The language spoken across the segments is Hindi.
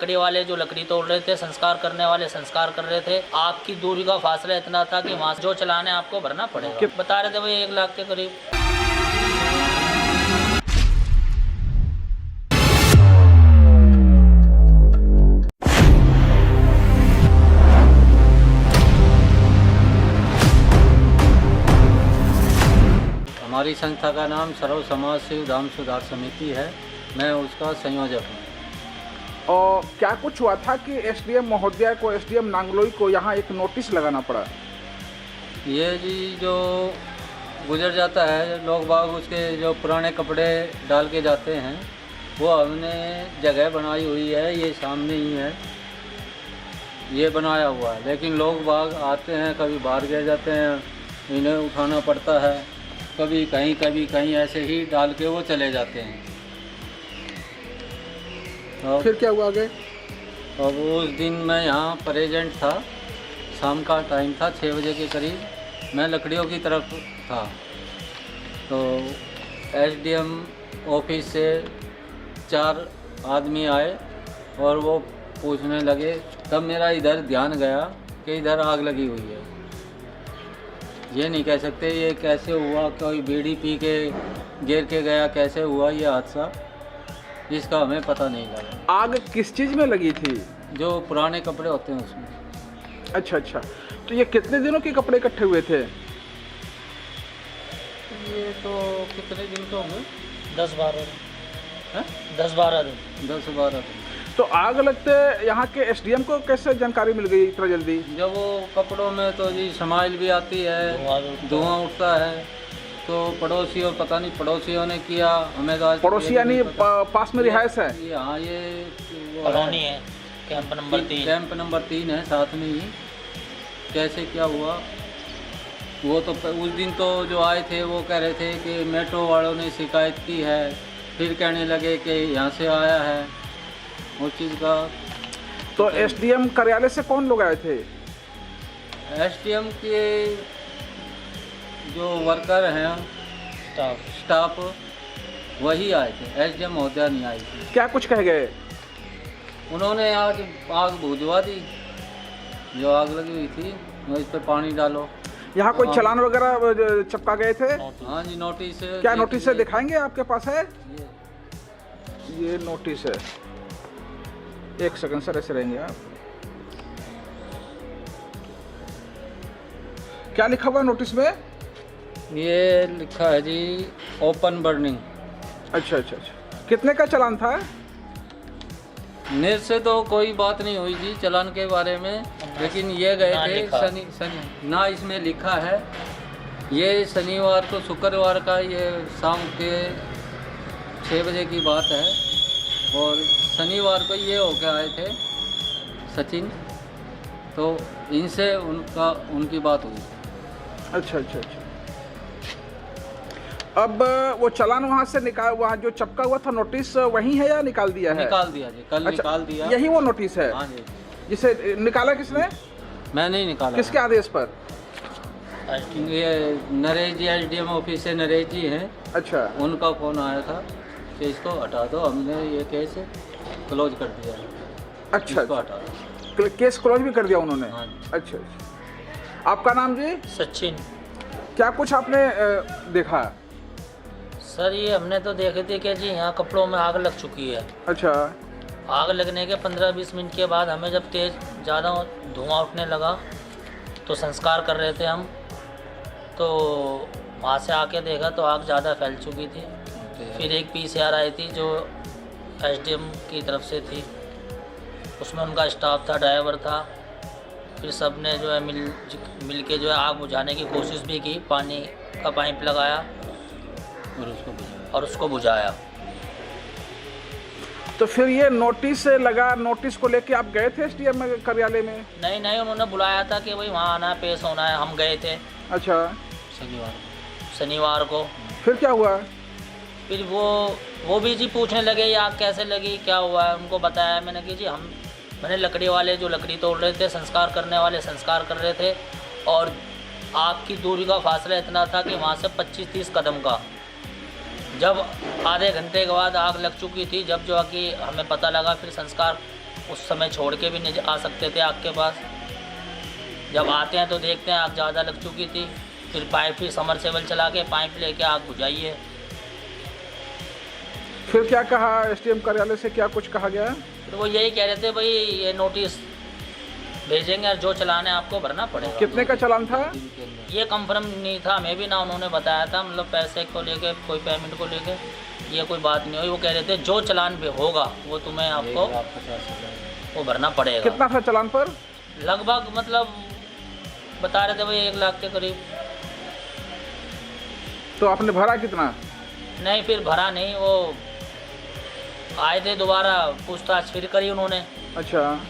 लकड़ी वाले जो लकड़ी तोड़ रहे थे, संस्कार करने वाले संस्कार कर रहे थे। आग की दूरी का फासला इतना था कि वहाँ जो चलाने आपको भरना पड़ेगा। बता रहे थे भाई 1 लाख के करीब। हमारी संस्था का नाम सर्व समाज सेवी धाम सुधार समिति है। मैं उसका संयोजक हूँ। और क्या कुछ हुआ था कि एसडीएम महोदया को, एसडीएम नांगलोई को यहाँ एक नोटिस लगाना पड़ा? ये जी जो गुजर जाता है, लोग बाग उसके जो पुराने कपड़े डाल के जाते हैं, वो हमने जगह बनाई हुई है, ये सामने ही है, ये बनाया हुआ है। लेकिन लोग बाग आते हैं, कभी बाहर गिर जाते हैं, इन्हें उठाना पड़ता है, कभी कहीं ऐसे ही डाल के वो चले जाते हैं। फिर क्या हुआ आगे? अब उस दिन मैं यहाँ प्रेजेंट था, शाम का टाइम था, 6 बजे के करीब। मैं लकड़ियों की तरफ था, तो एसडीएम ऑफिस से 4 आदमी आए और वो पूछने लगे। तब मेरा इधर ध्यान गया कि इधर आग लगी हुई है। ये नहीं कह सकते ये कैसे हुआ, कोई बीड़ी पी के गिर के गया, कैसे हुआ ये हादसा, इसका हमें पता नहीं लगा। आग किस चीज़ में लगी थी? जो पुराने कपड़े होते हैं उसमें। अच्छा, तो ये कितने दिनों के कपड़े इकट्ठे हुए थे? ये तो कितने दिन तो होंगे, 10-12 दिन। 10-12 दिन। 10-12 दिन। तो आग लगते यहाँ के एसडीएम को कैसे जानकारी मिल गई इतना जल्दी? जब वो कपड़ों में तो जी स्माइल भी आती है, धुआं उठता है, तो पड़ोसियों, पता नहीं पड़ोसियों ने किया, हमें तो पड़ोसी यानी पास में रिहायश है? हाँ, ये कॉलोनी है, कैंप नंबर 3। कैंप नंबर 3 है साथ में ही। कैसे क्या हुआ वो तो उस दिन तो जो आए थे वो कह रहे थे कि मेट्रो वालों ने शिकायत की है, फिर कहने लगे कि यहाँ से आया है उस चीज़ का। तो एसडीएम कार्यालय से कौन लोग आए थे? एसडीएम के जो वर्कर हैं, स्टाफ वही आए थे, एसडीएम महोदया नहीं आई थी। क्या कुछ कह गए? उन्होंने आज आग बुझवा दी, जो आग लगी हुई थी, वो इस पे पानी डालो। यहाँ कोई चालान वगैरह चिपका गए थे? हाँ जी, नोटिस। क्या नोटिस है, दिखाएंगे? आपके पास है ये नोटिस है? 1 सेकंड सर, ऐसे रहेंगे आप। क्या लिखा हुआ नोटिस में? ये लिखा है जी ओपन बर्निंग। अच्छा, कितने का चालान था? मेरे से तो कोई बात नहीं हुई जी चालान के बारे में, लेकिन ये गए थे शनि ना इसमें लिखा है। ये शनिवार को, शुक्रवार का ये शाम के 6 बजे की बात है, और शनिवार को ये होके आए थे सचिन, तो इनसे उनकी बात हुई। अच्छा। अब वो चालान वहाँ से निकाल, वहाँ जो चिपका हुआ था नोटिस वही है या निकाल दिया है? निकाल दिया जी, कल निकाल दिया। यही वो नोटिस है? हाँ जी। जिसे निकाला किसने? मैं नहीं निकाला। किसके आदेश पर? ये नरेश जी, एसडीएम ऑफिस से नरेश जी हैं। अच्छा। उनका फ़ोन आया था कि इसको हटा दो, हमने ये केस क्लोज कर दिया। अच्छा, हटा दो। केस क्लोज भी कर दिया उन्होंने? हाँ। अच्छा। आपका नाम जी? सचिन। क्या कुछ आपने देखा? सर ये हमने तो देखे थे कि जी यहाँ कपड़ों में आग लग चुकी है। अच्छा। आग लगने के 15-20 मिनट के बाद हमें जब तेज़ ज़्यादा धुआं उठने लगा, तो संस्कार कर रहे थे हम, तो वहाँ से आके देखा तो आग ज़्यादा फैल चुकी थी। फिर एक पीसीआर आई थी जो एसडीएम की तरफ से थी, उसमें उनका स्टाफ था, ड्राइवर था। फिर सब ने जो है मिल के जो है आग बुझाने की कोशिश भी की, पानी का पाइप लगाया और उसको बुझाया। तो फिर ये नोटिस लगा, नोटिस को लेके आप गए थे एसडीएम कार्यालय में? नहीं, उन्होंने बुलाया था कि भाई वहाँ आना, पेश होना है। हम गए थे। अच्छा। शनिवार को। फिर क्या हुआ? फिर वो भी जी पूछने लगे ये आग कैसे लगी, क्या हुआ है। उनको बताया मैंने कि जी मैंने लकड़ी वाले जो लकड़ी तोड़ रहे थे, संस्कार करने वाले संस्कार कर रहे थे, और आग की दूरी का फासला इतना था कि वहाँ से 25-30 कदम का। जब आधे घंटे के बाद आग लग चुकी थी, जब जो कि हमें पता लगा, फिर संस्कार उस समय छोड़ के भी नहीं आ सकते थे आग के पास। जब आते हैं तो देखते हैं आग ज़्यादा लग चुकी थी, फिर पाइप ही समरसेबल चला के पाइप लेके आग बुझाई है। फिर क्या कहा एसडीएम कार्यालय से, क्या कुछ कहा गया? फिर वो यही कह रहे थे भाई ये नोटिस भेजेंगे और जो चलान है आपको भरना पड़ेगा। कितने का चालान था? ये कंफर्म नहीं था, हमें भी ना उन्होंने बताया था, मतलब पैसे को लेके कोई पेमेंट को लेके ये कोई बात नहीं हुई। वो कह रहे थे जो चलान भी होगा वो तुम्हें आपको वो भरना पड़ेगा। कितना था चालान पर? लगभग मतलब बता रहे थे भाई 1 लाख के करीब। तो आपने भरा कितना? नहीं फिर भरा नहीं, वो आए थे दोबारा पूछताछ फिर करी उन्होंने। अच्छा।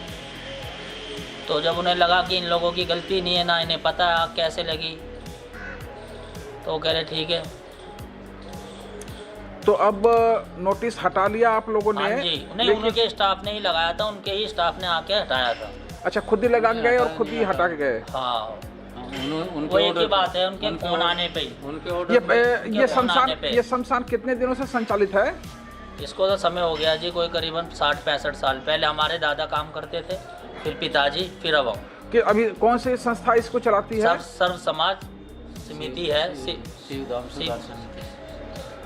तो जब उन्हें लगा कि इन लोगों की गलती नहीं है, ना इन्हें पता है आग कैसे लगी, तो वो कह रहे ठीक है। तो अब नोटिस हटा लिया आप लोगों ने? हाँ जी, नहीं उनके स्टाफ ने ही लगाया था, उनके ही स्टाफ ने आके हटाया था। अच्छा, खुद ही लगा के गए और खुद ही हटा के गए? हाँ, उनके वो एक ही बात है, उनके फोन आने पे ही। उनके ये शमशान कितने दिनों से संचालित है? इसको तो समय हो गया जी, कोई करीबन 60-65 साल। पहले हमारे दादा काम करते थे, फिर पिताजी, फिर अब हम। कि अभी कौन सी संस्था इसको चलाती है? सर्व समाज समिति है,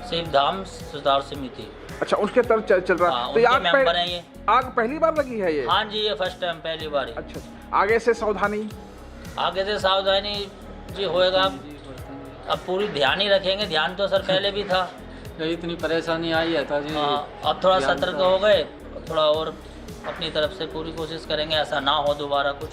शिवधाम सुधार समिति। अच्छा, उसके तरफ चल रहा है। हाँ, तो ये उनके मेंबर हैं ये। आग पहली बार लगी है ये? हाँ जी, ये फर्स्ट टाइम, पहली बार। अच्छा, आगे से सावधानी? आगे से सावधानी जी होएगा। अब पूरी ध्यान ही रखेंगे, ध्यान तो सर पहले भी था। इतनी परेशानी आई है तो जी हाँ, अब थोड़ा सतर्क हो गए, थोड़ा और अपनी तरफ से पूरी कोशिश करेंगे ऐसा ना हो दोबारा कुछ।